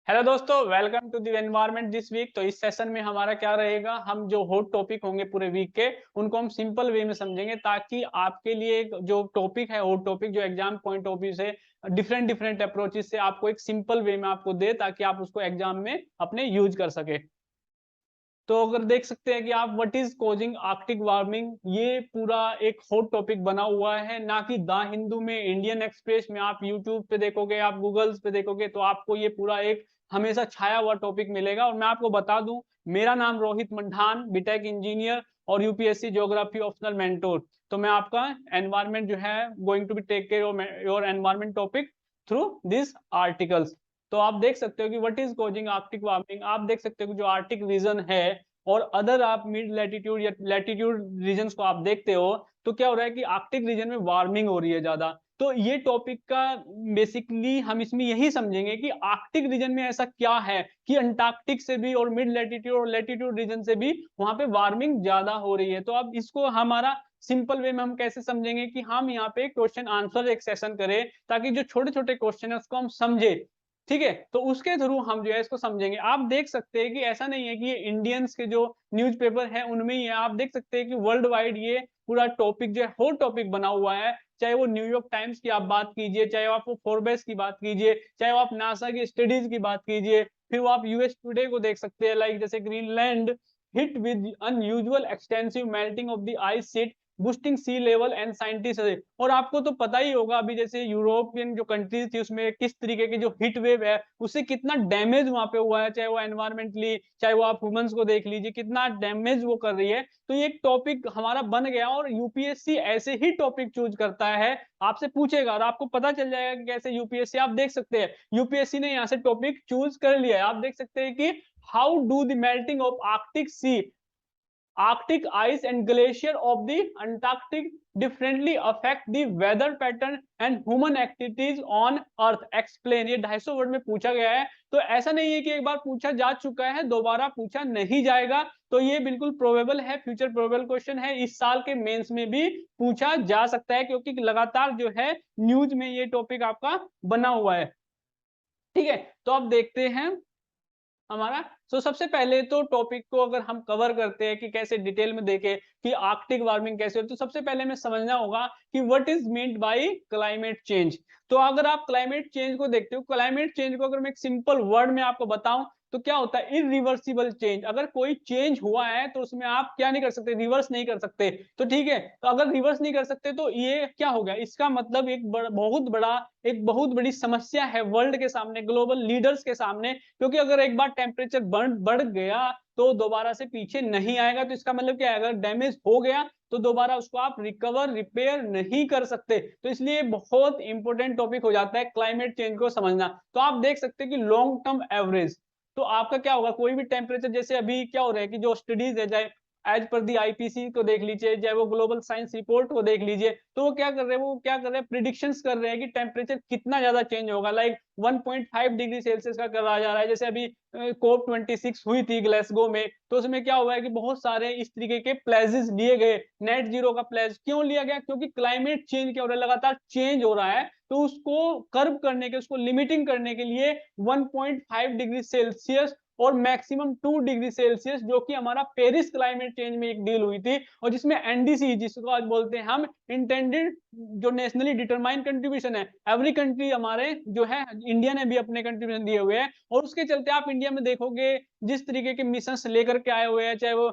Hello दोस्तों, welcome to the environment this week. तो इस सेशन में हमारा क्या रहेगा, हम जो हॉट टॉपिक होंगे पूरे वीक के उनको हम सिंपल वे में समझेंगे, ताकि आपके लिए जो टॉपिक है हॉट टॉपिक जो एग्जाम पॉइंट ऑफ व्यू से डिफरेंट डिफरेंट अप्रोचेस से आपको एक सिंपल वे में आपको दे, ताकि आप उसको एग्जाम में अपने यूज कर सके। तो अगर देख सकते हैं कि आप what is causing Arctic warming, ये पूरा एक हॉट टॉपिक बना हुआ है, ना कि द हिंदू में, इंडियन एक्सप्रेस में, आप यूट्यूब पे देखोगे, आप गूगल्स पे देखोगे तो आपको ये पूरा एक हमेशा छाया हुआ टॉपिक मिलेगा। और मैं आपको बता दूं, मेरा नाम रोहित मंडान, बीटेक इंजीनियर और यूपीएससी ज्योग्राफी ऑप्शनल मेंटोर। तो मैं आपका एनवायरमेंट जो है going to be take care of your environment topic through this articles. तो आप देख सकते हो कि what is causing Arctic warming, आप देख सकते हो कि जो आर्कटिक रीजन है और अदर आप मिड लैटिट्यूड या लैटिट्यूड रीजन्स को आप देखते हो, तो क्या हो रहा है कि आर्कटिक रीजन में वार्मिंग हो रही है ज्यादा। तो ये टॉपिक का बेसिकली हम इसमें यही समझेंगे कि आर्कटिक रीजन में ऐसा क्या है कि अंटार्कटिक से भी और मिड लैटिट्यूड और लैटिट्यूड रीजन से भी वहां पे वार्मिंग ज्यादा हो रही है। तो अब इसको हमारा सिंपल वे में हम कैसे समझेंगे कि हम यहाँ पे क्वेश्चन आंसर एक सेशन करें, ताकि जो छोटे छोटे क्वेश्चन है उसको हम समझे। ठीक है, तो उसके थ्रू हम जो है इसको समझेंगे। आप देख सकते हैं कि ऐसा नहीं है कि ये इंडियंस के जो न्यूज़पेपर है उनमें ही है, आप देख सकते हैं कि वर्ल्ड वाइड ये पूरा टॉपिक जो है होल टॉपिक बना हुआ है। चाहे वो न्यूयॉर्क टाइम्स की आप बात कीजिए, चाहे आप फोर्ब्स की बात कीजिए, चाहे आप नासा की स्टडीज की बात कीजिए, फिर वो आप यूएस टुडे को देख सकते हैं, लाइक जैसे Greenland hit with unusual extensive melting of the ice sheet boosting sea level and scientist. और आपको तो पता ही होगा अभी जैसे यूरोपियन जो कंट्रीज थी उसमें किस तरीके की जो हीट वेव है उससे कितना डैमेज वहां पे हुआ है, चाहे वो एनवायरमेंटली, चाहे वो आप ह्यूमंस को देख लीजिए कितना डैमेज वो कर रही है। तो ये एक टॉपिक हमारा बन गया और यूपीएससी ऐसे ही टॉपिक चूज करता है, आपसे पूछेगा और आपको पता चल जाएगा कि कैसे यूपीएससी। आप देख सकते हैं यूपीएससी ने यहाँ से टॉपिक चूज कर लिया है। आप देख सकते हैं कि how do the melting of Arctic sea, Arctic ice and glacier of the Antarctic differently affect the weather pattern and human activities on Earth. Explain। ये 250 वर्ड में पूछा गया है। तो ऐसा नहीं है कि एक बार पूछा जा चुका है दोबारा पूछा नहीं जाएगा। तो ये बिल्कुल प्रोबेबल है, फ्यूचर प्रोबेबल क्वेश्चन है, इस साल के मेंस में भी पूछा जा सकता है, क्योंकि लगातार जो है न्यूज में ये टॉपिक आपका बना हुआ है। ठीक है, तो अब देखते हैं हमारा। तो सबसे पहले तो टॉपिक को अगर हम कवर करते हैं कि कैसे डिटेल में देखें कि आर्कटिक वार्मिंग कैसे हो, तो सबसे पहले हमें समझना होगा कि what is meant by climate change. तो अगर आप क्लाइमेट चेंज को देखते हो, क्लाइमेट चेंज को अगर मैं एक सिंपल वर्ड में आपको बताऊं तो क्या होता है, इरिवर्सिबल चेंज। अगर कोई चेंज हुआ है तो उसमें आप क्या नहीं कर सकते, रिवर्स नहीं कर सकते। तो ठीक है, तो अगर रिवर्स नहीं कर सकते तो ये क्या हो गया, इसका मतलब एक बहुत बड़ी समस्या है वर्ल्ड के सामने, ग्लोबल लीडर्स के सामने। क्योंकि अगर एक बार टेम्परेचर बढ़ गया तो दोबारा से पीछे नहीं आएगा। तो इसका मतलब क्या है, अगर डैमेज हो गया तो दोबारा उसको आप रिकवर रिपेयर नहीं कर सकते। तो इसलिए बहुत इंपॉर्टेंट टॉपिक हो जाता है क्लाइमेट चेंज को समझना। तो आप देख सकते हैं कि लॉन्ग टर्म एवरेज, तो आपका क्या होगा, कोई भी टेम्परेचर, जैसे अभी क्या हो रहा है कि जो स्टडीज है, चाहे एज पर दी आईपीसी को देख लीजिए, चाहे वो ग्लोबल साइंस रिपोर्ट को देख लीजिए, तो वो क्या कर रहे हैं, प्रिडिक्शंस कर रहे हैं कि टेम्परेचर कितना ज्यादा चेंज होगा। लाइक 1.5 डिग्री सेल्सियस का करा जा रहा है। जैसे अभी कोप 26 हुई थी ग्लासगो में, तो उसमें क्या हुआ है कि बहुत सारे इस तरीके के प्लेजेस लिए गए। नेट जीरो का प्लेज क्यों लिया गया, क्योंकि क्लाइमेट चेंज क्या हो रहा है, लगातार चेंज हो रहा है। तो उसको कर्व करने के, उसको लिमिटिंग करने के लिए 1.5 डिग्री सेल्सियस और मैक्सिमम 2 डिग्री सेल्सियस, जो कि हमारा पेरिस क्लाइमेट चेंज में एक डील हुई थी, और जिसमें एनडीसी, जिसको आज बोलते हैं हम इंटेंडेड जो नेशनली डिटरमाइन कंट्रीब्यूशन है, एवरी कंट्री हमारे जो है, इंडिया ने भी अपने कंट्रीब्यूशन दिए हुए हैं। और उसके चलते आप इंडिया में देखोगे जिस तरीके के मिशन लेकर के आए हुए हैं, चाहे वो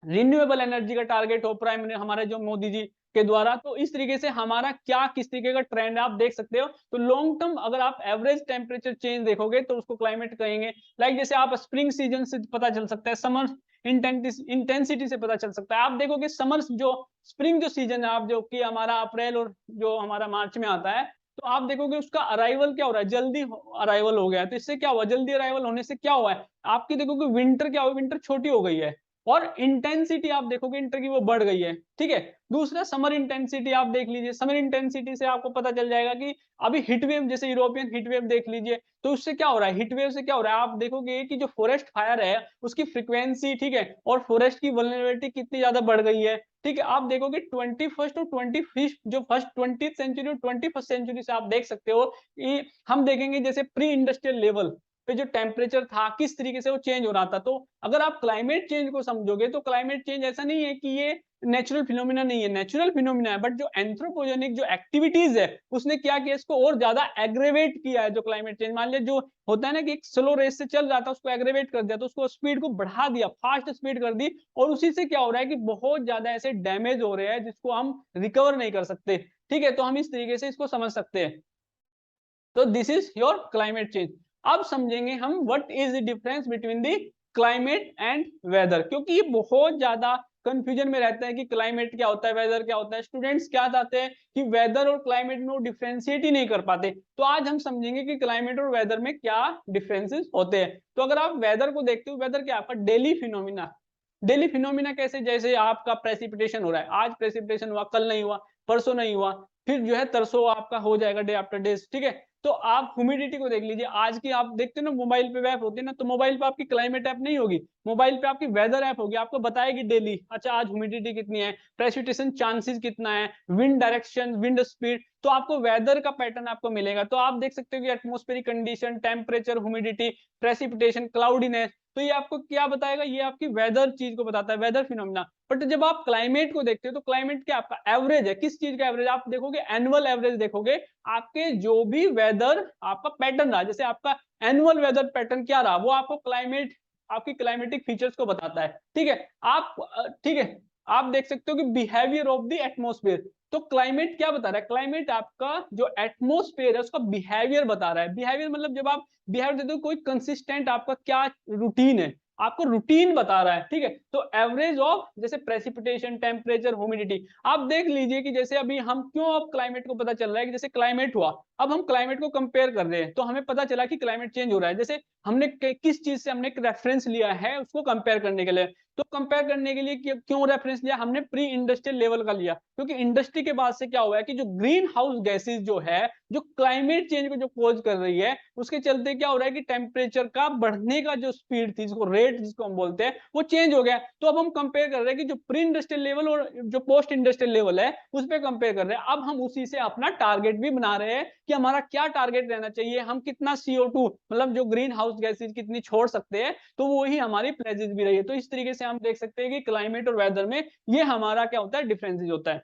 रिन्यूएबल एनर्जी का टारगेट हो प्राइम मिनिस्टर हमारे जो मोदी जी के द्वारा, तो इस तरीके से हमारा क्या किस तरीके का ट्रेंड है आप देख सकते हो। तो लॉन्ग टर्म अगर आप एवरेज टेम्परेचर चेंज देखोगे तो उसको क्लाइमेट कहेंगे। लाइक जैसे आप स्प्रिंग सीजन से पता चल सकता है, समर इंटेंसिटी से पता चल सकता है। आप देखोगे समर जो स्प्रिंग जो सीजन है, आप जो कि हमारा अप्रैल और जो हमारा मार्च में आता है, तो आप देखोगे उसका अराइवल क्या हो रहा है, जल्दी अराइवल हो गया है। तो इससे क्या हुआ, जल्दी अराइवल होने से क्या हुआ है, आपकी देखोगे विंटर क्या हुआ, विंटर छोटी हो गई है और इंटेंसिटी आप देखोगे इंटर की वो बढ़ गई है। ठीक है, दूसरा समर इंटेंसिटी आप देख लीजिए, समर इंटेंसिटी से आपको पता चल जाएगा कि अभी हिट वेव, जैसे यूरोपियन हिट वेव देख लीजिए, तो उससे क्या हो रहा है, हिट वेव से क्या हो रहा है, आप देखोगे कि जो फॉरेस्ट फायर है उसकी फ्रीक्वेंसी, ठीक है, और फॉरेस्ट की वल्नरेबिलिटी कितनी ज्यादा बढ़ गई है। ठीक है, आप देखोगे 21st और 25th, जो फर्स्ट 20th सेंचुरी और 21st सेंचुरी से आप देख सकते हो कि हम देखेंगे जैसे प्री इंडस्ट्रियल लेवल, पे जो टेम्परेचर था किस तरीके से वो चेंज हो रहा था। तो अगर आप क्लाइमेट चेंज को समझोगे तो क्लाइमेट चेंज ऐसा नहीं है कि ये नेचुरल फिनोमिना नहीं है, नेचुरल फिनोमिना है, बट जो एंथ्रोपोजेनिक जो एक्टिविटीज है उसने क्या किया, इसको और ज्यादा एग्रेवेट किया है। जो क्लाइमेट चेंज, मान लिया जो होता है ना कि एक स्लो रेस से चल रहा था उसको एग्रेवेट कर दिया, तो उसको स्पीड को बढ़ा दिया, फास्ट स्पीड कर दी, और उसी से क्या हो रहा है कि बहुत ज्यादा ऐसे डैमेज हो रहे हैं जिसको हम रिकवर नहीं कर सकते। ठीक है, तो हम इस तरीके से इसको समझ सकते हैं। तो this is your climate change. अब समझेंगे हम what is the difference between the climate and weather, क्योंकि ये बहुत ज्यादा कंफ्यूजन में रहता है कि क्लाइमेट क्या होता है, वेदर क्या होता है। स्टूडेंट्स क्या चाहते हैं कि वेदर और क्लाइमेट में वो डिफरेंशिएट ही नहीं कर पाते। तो आज हम समझेंगे कि क्लाइमेट और वेदर में क्या डिफरेंसेस होते हैं। तो अगर आप वेदर को देखते हो, वेदर क्या आपका डेली फिनोमिना। डेली फिनोमिना कैसे, जैसे आपका प्रेसिपिटेशन हो रहा है, आज प्रेसिपिटेशन हुआ, कल नहीं हुआ, परसों नहीं हुआ, फिर जो है तरसों आपका हो जाएगा डे आफ्टर डे। ठीक है, तो आप ह्यूमिडिटी को देख लीजिए, आज की आप देखते हो ना मोबाइल पे ऐप होती है ना, तो मोबाइल पे आपकी क्लाइमेट ऐप नहीं होगी, मोबाइल पे आपकी वेदर ऐप होगी, आपको बताएगी डेली, अच्छा आज ह्यूमिडिटी कितनी है, प्रेसिपिटेशन चांसेस कितना है, विंड डायरेक्शन, विंड स्पीड, तो आपको वेदर का पैटर्न आपको मिलेगा। तो आप देख सकते हो कि atmospheric condition, temperature, humidity, precipitation, cloudiness, तो ये आपको क्या बताएगा, ये आपकी वेदर चीज को बताता है, वेदर फिनोमिना। बट जब आप क्लाइमेट को देखते हो तो क्लाइमेट क्या आपका एवरेज है, किस चीज का एवरेज, आप देखोगे एनुअल एवरेज देखोगे, आपके जो भी वेदर आपका पैटर्न रहा, जैसे आपका एनुअल वेदर पैटर्न क्या रहा, वो आपको क्लाइमेट, आपकी क्लाइमेटिक फीचर्स को बताता है। ठीक है, आप ठीक है, आप देख सकते हो कि बिहेवियर ऑफ द एटमोस्फेयर, तो क्लाइमेट क्या बता रहा है, क्लाइमेट आपका जो एटमोस्फेयर है उसका बिहेवियर बता रहा है। बिहेवियर मतलब जब आप बिहेवियर देते हो, कोई कंसिस्टेंट आपका क्या रूटीन है, आपको रूटीन बता रहा है। ठीक है, तो एवरेज ऑफ जैसे प्रेसिपिटेशन, टेम्परेचर, ह्यूमिडिटी, आप देख लीजिए कि जैसे अभी हम क्यों, अब क्लाइमेट को पता चल रहा है कि जैसे क्लाइमेट हुआ, अब हम क्लाइमेट को कंपेयर कर रहे हैं तो हमें पता चला कि क्लाइमेट चेंज हो रहा है। जैसे हमने किस चीज से हमने एक रेफरेंस लिया है उसको कंपेयर करने के लिए, तो कंपेयर करने के लिए क्यों रेफरेंस लिया हमने, प्री इंडस्ट्रियल लेवल का लिया, क्योंकि इंडस्ट्री के बाद से क्या हुआ है कि जो ग्रीन हाउस गैसेज जो है, जो क्लाइमेट चेंज को जो कोज कर रही है, उसके चलते क्या हो रहा है कि टेम्परेचर का बढ़ने का जो स्पीड थी, जिसको रेट जिसको हम बोलते हैं, वो चेंज हो गया। तो अब हम कंपेयर कर रहे हैं कि जो प्री इंडस्ट्रियल लेवल और जो पोस्ट इंडस्ट्रियल लेवल है उस पर कंपेयर कर रहे हैं। अब हम उसी से अपना टारगेट भी बना रहे हैं कि हमारा क्या टारगेट रहना चाहिए, हम कितना CO2 मतलब जो ग्रीन हाउस गैसेज कितनी छोड़ सकते हैं, तो वो ही हमारी प्लेजेस भी रही है। तो इस तरीके से हम देख सकते हैं कि क्लाइमेट और वेदर में ये हमारा क्या होता है, डिफरेंसेस होता है।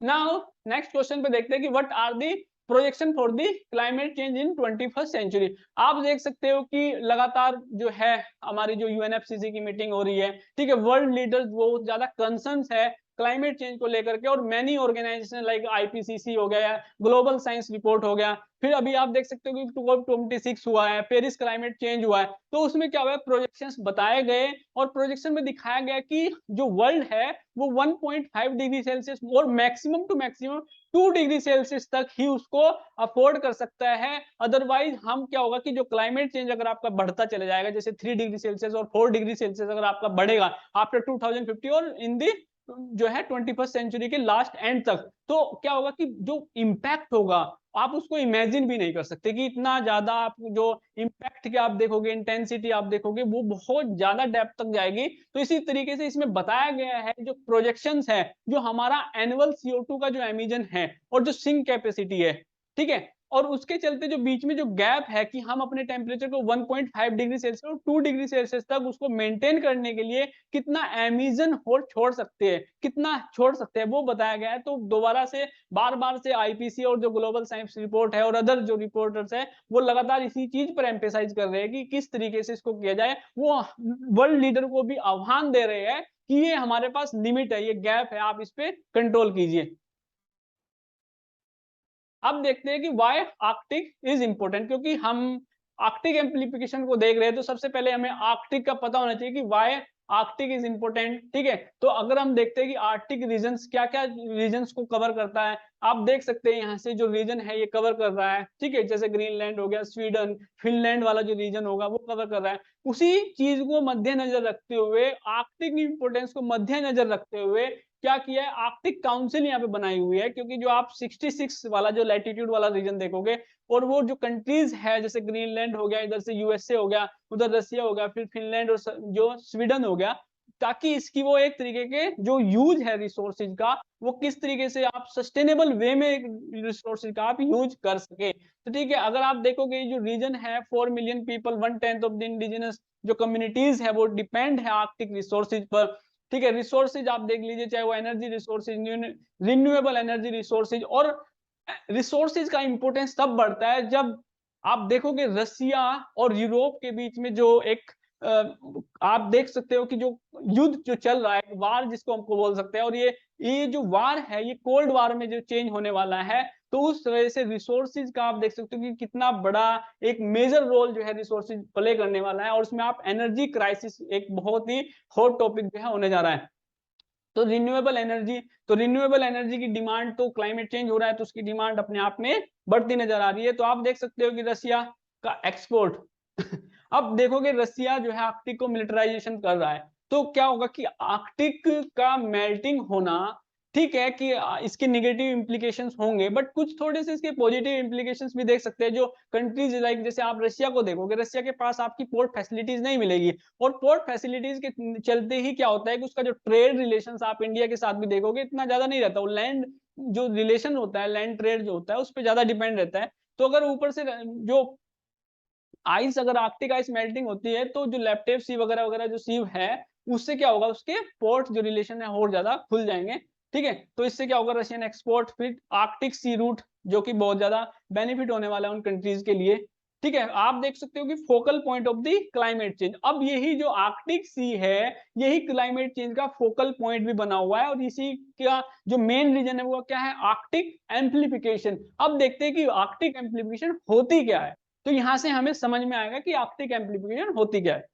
नाउ नेक्स्ट क्वेश्चन पे देखते हैं कि what are the projection for the climate change in 21st century. आप देख सकते हो कि लगातार जो है हमारी जो UNFCCC की मीटिंग हो रही है, ठीक है, वर्ल्ड लीडर्स बहुत ज्यादा कंसर्न्स है क्लाइमेट चेंज को लेकर के, और मैनी ऑर्गेनाइजेशन लाइक IPCC हो गया, ग्लोबल साइंस रिपोर्ट हो गया, फिर अभी आप देख सकते हो कि COP26 हुआ है, पेरिस क्लाइमेट चेंज हुआ है, तो उसमें क्या हुआ है, प्रोजेक्शंस बताए गए, और प्रोजेक्शन में दिखाया गया कि जो वर्ल्ड है वो 1.5 डिग्री सेल्सियस और maximum to maximum 2 degree Celsius तक ही उसको अफोर्ड कर सकता है। अदरवाइज हम क्या होगा कि जो क्लाइमेट चेंज अगर आपका बढ़ता चले जाएगा, जैसे 3 डिग्री सेल्सियस और 4 डिग्री सेल्सियस अगर आपका बढ़ेगा आफ्टर 2050 और इन दी जो है 21st सेंचुरी के लास्ट एंड तक, तो क्या होगा कि जो इम्पैक्ट होगा आप उसको इमेजिन भी नहीं कर सकते कि इतना ज्यादा आप जो इम्पैक्ट के आप देखोगे, इंटेंसिटी आप देखोगे, वो बहुत ज्यादा डेप्थ तक जाएगी। तो इसी तरीके से इसमें बताया गया है जो प्रोजेक्शंस है, जो हमारा एनुअल CO2 का जो एमिशन है और जो सिंक कैपेसिटी है, ठीक है, और उसके चलते जो बीच में जो गैप है कि हम अपने टेम्परेचर को 1.5 डिग्री सेल्सियस और 2 डिग्री सेल्सियस तक उसको मेंटेन करने के लिए कितना एमिशन और छोड़ सकते हैं, कितना छोड़ सकते हैं, वो बताया गया है। तो दोबारा से बार बार से IPCC और जो ग्लोबल साइंस रिपोर्ट है और अदर जो रिपोर्टर्स है वो लगातार इसी चीज पर एम्फेसाइज कर रहे हैं कि किस तरीके से इसको किया जाए। वो वर्ल्ड लीडर को भी आह्वान दे रहे हैं कि ये हमारे पास लिमिट है, ये गैप है, आप इस पे कंट्रोल कीजिए। अब देखते हैं कि वाई आर्कटिक इज इंपॉर्टेंट, क्योंकि हम आर्कटिक एम्प्लीफिकेशन को देख रहे हैं तो सबसे पहले हमें आर्कटिक का पता होना चाहिए कि वाई आर्कटिक इज इंपॉर्टेंट। ठीक है, तो अगर हम देखते हैं कि आर्कटिक रीजन्स क्या क्या रीजन्स को कवर करता है, आप देख सकते हैं यहाँ से जो रीजन है ये कवर कर रहा है, ठीक है, जैसे ग्रीनलैंड हो गया, स्वीडन, फिनलैंड वाला जो रीजन होगा वो कवर कर रहा है। उसी चीज को मद्देनजर रखते हुए, आर्कटिक इंपोर्टेंस को मद्देनजर रखते हुए क्या किया है, आर्कटिक काउंसिल यहाँ पे बनाई हुई है, क्योंकि जो आप 66 वाला जो लैटिट्यूड वाला रीजन देखोगे और वो जो कंट्रीज है जैसे ग्रीनलैंड हो गया, इधर से USA हो गया, उधर रसिया हो गया, फिर फिनलैंड और जो स्वीडन हो गया, ताकि इसकी वो एक तरीके के जो यूज है रिसोर्सेज का, वो किस तरीके से आप सस्टेनेबल वे में रिसोर्सेज का आप यूज कर सके। तो ठीक है, अगर आप देखोगे जो रीजन है 4 million people, 1/10 of the indigenous जो कम्युनिटीज है वो डिपेंड है आर्कटिक रिसोर्सेज पर। ठीक है, रिसोर्सेज आप देख लीजिए, चाहे वो energy resources, renewable energy resources. और रिसोर्सेज का इंपोर्टेंस तब बढ़ता है जब आप देखोगे रसिया और यूरोप के बीच में जो एक आप देख सकते हो कि जो युद्ध जो चल रहा है, वार जिसको हमको बोल सकते हैं, और ये जो वार है ये कोल्ड वार में जो चेंज होने वाला है, तो उस तरह से रिसोर्सेज का आप देख सकते हो कि कितना बड़ा एक मेजर रोल जो है रिसोर्सेज प्ले करने वाला है। और उसमें आप एनर्जी क्राइसिस एक बहुत ही हॉट टॉपिक जो है होने जा रहा है। तो रिन्यूएबल एनर्जी, तो रिन्यूएबल एनर्जी की डिमांड, तो क्लाइमेट चेंज हो रहा है तो उसकी डिमांड अपने आप में बढ़ती नजर आ रही है। तो आप देख सकते हो कि रसिया का एक्सपोर्ट अब देखोगे रसिया जो है आर्कटिक को मिलिटराइजेशन कर रहा है, तो क्या होगा कि आर्कटिक का मेल्टिंग होना, ठीक है कि इसके नेगेटिव इंप्लीकेशंस होंगे, बट कुछ थोड़े से इसके पॉजिटिव इंप्लीकेशंस भी देख सकते हैं। जो कंट्रीज लाइक जैसे आप रशिया को देखोगे, रशिया के पास आपकी पोर्ट फैसिलिटीज नहीं मिलेगी, और पोर्ट फैसिलिटीज के चलते ही क्या होता है कि उसका जो ट्रेड रिलेशंस आप इंडिया के साथ भी देखोगे इतना ज्यादा नहीं रहता। वो लैंड जो रिलेशन होता है, लैंड ट्रेड जो होता है उस पर ज्यादा डिपेंड रहता है। तो अगर ऊपर से जो आइस, अगर आर्कटिक आइस मेल्टिंग होती है तो जो लेप्टेव सी वगैरह वगैरह जो सी है, उससे क्या होगा, उसके पोर्ट जो रिलेशन है और ज्यादा खुल जाएंगे। ठीक है, तो इससे क्या होगा, रशियन एक्सपोर्ट, फिर आर्कटिक सी रूट जो कि बहुत ज्यादा बेनिफिट होने वाला है उन कंट्रीज के लिए। ठीक है, आप देख सकते हो कि focal point of the climate change, अब यही जो आर्कटिक सी है यही क्लाइमेट चेंज का फोकल पॉइंट भी बना हुआ है, और इसी का जो मेन रीजन है वो क्या है, आर्कटिक एम्प्लीफिकेशन। अब देखते हैं कि आर्कटिक एम्प्लीफिकेशन होती क्या है, तो यहां से हमें समझ में आएगा कि आर्कटिक एम्प्लीफिकेशन होती क्या है।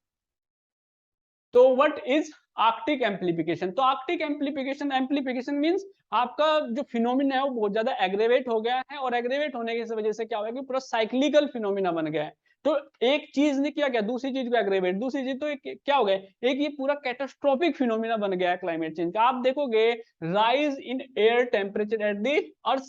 तो व्हाट इज आर्कटिक एम्प्लीफिकेशन, तो आर्कटिक एम्प्लीफिकेशन, एम्प्लीफिकेशन मींस आपका जो फिनोमिना है वो बहुत ज्यादा एग्रेवेट हो गया है, और एग्रेवेट होने की वजह से क्या हुआ कि पूरा साइक्लिकल फिनोमिना बन गया है। तो एक चीज ने क्या किया, दूसरी चीज को एग्रेवेट, दूसरी चीज तो एक क्या हो गया, एक ये पूरा कैटास्ट्रोफिक फिनोमिना बन गया है क्लाइमेट चेंज का। आप देखोगे rise in air temperature at the earth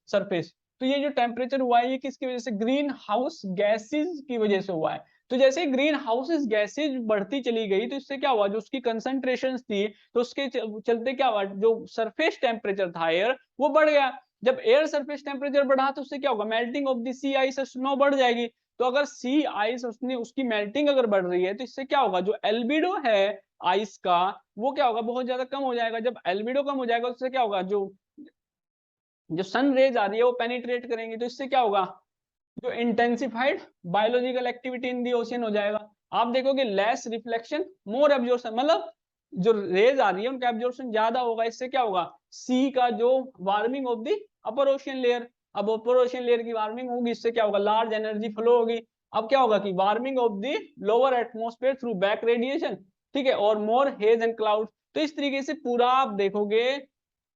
surface, तो ये जो टेम्परेचर हुआ है ये किसकी वजह से, ग्रीन हाउस गैसेज की वजह से हुआ है। तो जैसे ग्रीन हाउसेस गैसेज बढ़ती चली गई तो इससे क्या हुआ, जो उसकी कंसंट्रेशन थी तो उसके चलते क्या हुआ, जो सरफेस टेम्परेचर था एयर वो बढ़ गया। जब एयर सरफेस टेम्परेचर बढ़ा तो उससे क्या होगा, melting of the sea ice, snow बढ़ जाएगी। तो अगर सी आइस उसने उसकी मेल्टिंग अगर बढ़ रही है तो इससे क्या होगा, जो एल्बिडो है आइस का वो क्या होगा, बहुत ज्यादा कम हो जाएगा। जब एल्बिडो कम हो जाएगा उससे क्या होगा, जो जो सन रेज आ रही है वो पेनिट्रेट करेंगे, तो इससे क्या होगा, जो intensified biological activity in the ocean हो जाएगा। आप देखोगे लेस रिफ्लेक्शन मोर एब्जॉर्प्शन, मतलब जो रेज आ रही है उनका एब्जॉर्प्शन ज्यादा होगा। इससे क्या होगा, सी का जो warming of the upper ocean layer, अब अपर ओशियन लेयर की वार्मिंग होगी, इससे क्या होगा, लार्ज एनर्जी फ्लो होगी। अब क्या होगा कि warming of the lower atmosphere through back radiation, ठीक है, और मोर हेज एंड क्लाउड। तो इस तरीके से पूरा आप देखोगे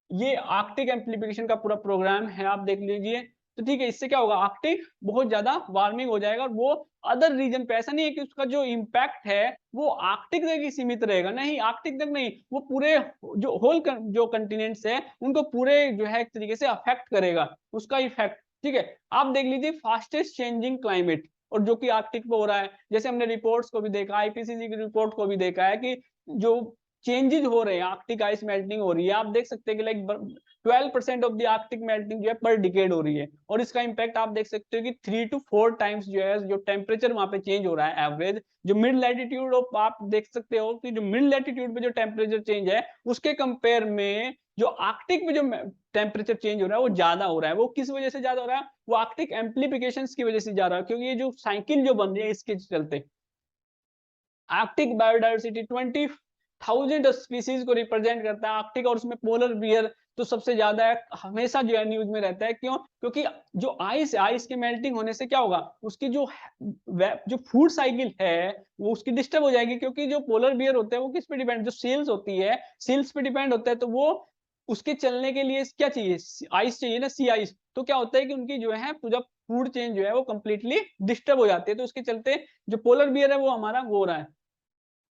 ये आर्कटिक एम्प्लीफिकेशन का पूरा प्रोग्राम है, आप देख लीजिए। तो ठीक है, इससे क्या होगा, आर्कटिक बहुत ज्यादा वार्मिंग हो जाएगा, और वो अदर रीजन पे, ऐसा नहीं है कि उसका जो इम्पैक्ट है वो आर्कटिक तक ही सीमित रहेगा, नहीं, आर्कटिक तक नहीं, वो पूरे जो होल जो कंटिनेंट्स है उनको पूरे जो है एक तरीके से अफेक्ट करेगा उसका इफेक्ट। ठीक है, आप देख लीजिए फास्टेस्ट चेंजिंग क्लाइमेट, और जो कि आर्कटिक पे हो रहा है, जैसे हमने रिपोर्ट्स को भी देखा, आईपीसीसी की रिपोर्ट को भी देखा है कि जो चेंजेस हो रहे हैं, आर्कटिक आइस मेल्टिंग हो रही है, आप देख सकते हैं कि like 12% of the Arctic melting जो है पर डिकेड हो रही है, और इसका इंपैक्ट आप देख सकते हो कि 3 to 4 टाइम्स जो है जो टेम्परेचर वहां पे चेंज हो रहा है एवरेज, जो मिड लैटिट्यूड ऑफ, आप देख सकते हो कि जो मिड लैटिट्यूड पे जो टेम्परेचर चेंज है उसके कंपेयर में जो आर्कटिक में जो टेम्परेचर चेंज हो रहा है वो ज्यादा हो रहा है। वो किस वजह से ज्यादा हो रहा है, वो आर्कटिक एम्प्लीफिकेशन की वजह से ज्यादा, क्योंकि ये जो साइकिल जो बन रही है इसके चलते। आर्कटिक बायोडाइवर्सिटी 20,000 स्पीसीज को रिप्रेजेंट करता है आर्कटिक, और उसमें पोलर बियर तो सबसे ज्यादा है, हमेशा जो है न्यूज में रहता है। क्यों, क्योंकि जो आइस है, आइस के मेल्टिंग होने से क्या होगा, उसकी जो फूड साइकिल है वो उसकी डिस्टर्ब हो जाएगी, क्योंकि जो पोलर बियर होते हैं वो किस पे डिपेंड, जो सील्स होती है सील्स पे डिपेंड होता है, तो वो उसके चलने के लिए क्या चाहिए, आइस चाहिए ना, सी आइस। तो क्या होता है कि उनकी जो है पूरा फूड चेन जो है वो कंप्लीटली डिस्टर्ब हो जाती है, तो उसके चलते जो पोलर बियर है वो हमारा वो हो रहा है,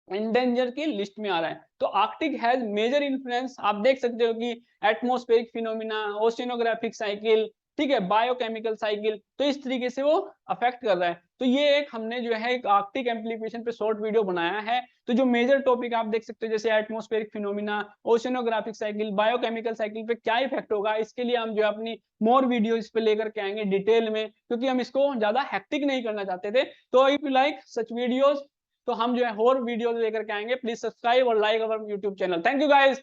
इंडेंजर की लिस्ट में आ रहा है। तो आर्कटिक हैज मेजर इन्फ्लुएंस, आप देख सकते हो कि एटमॉस्फेरिक फिनोमिना, ओशियनोग्राफिक साइकिल, ठीक है, बायोकेमिकल साइकिल, तो इस तरीके से वो अफेक्ट कर रहा है। तो ये एक हमने जो है एक आर्कटिक एम्प्लीफिकेशन पे शॉर्ट वीडियो बनाया है। तो जो मेजर टॉपिक आप देख सकते हो जैसे atmospheric phenomena, oceanographic cycle, biochemical cycle पे क्या इफेक्ट होगा, इसके लिए हम जो है अपनी मोर वीडियो इस पे लेकर के आएंगे डिटेल में, क्योंकि हम इसको ज्यादा हेक्टिक नहीं करना चाहते थे। तो if you like such videos, तो हम जो है और वीडियो लेकर के आएंगे। प्लीज सब्सक्राइब और like our YouTube channel. Thank you guys.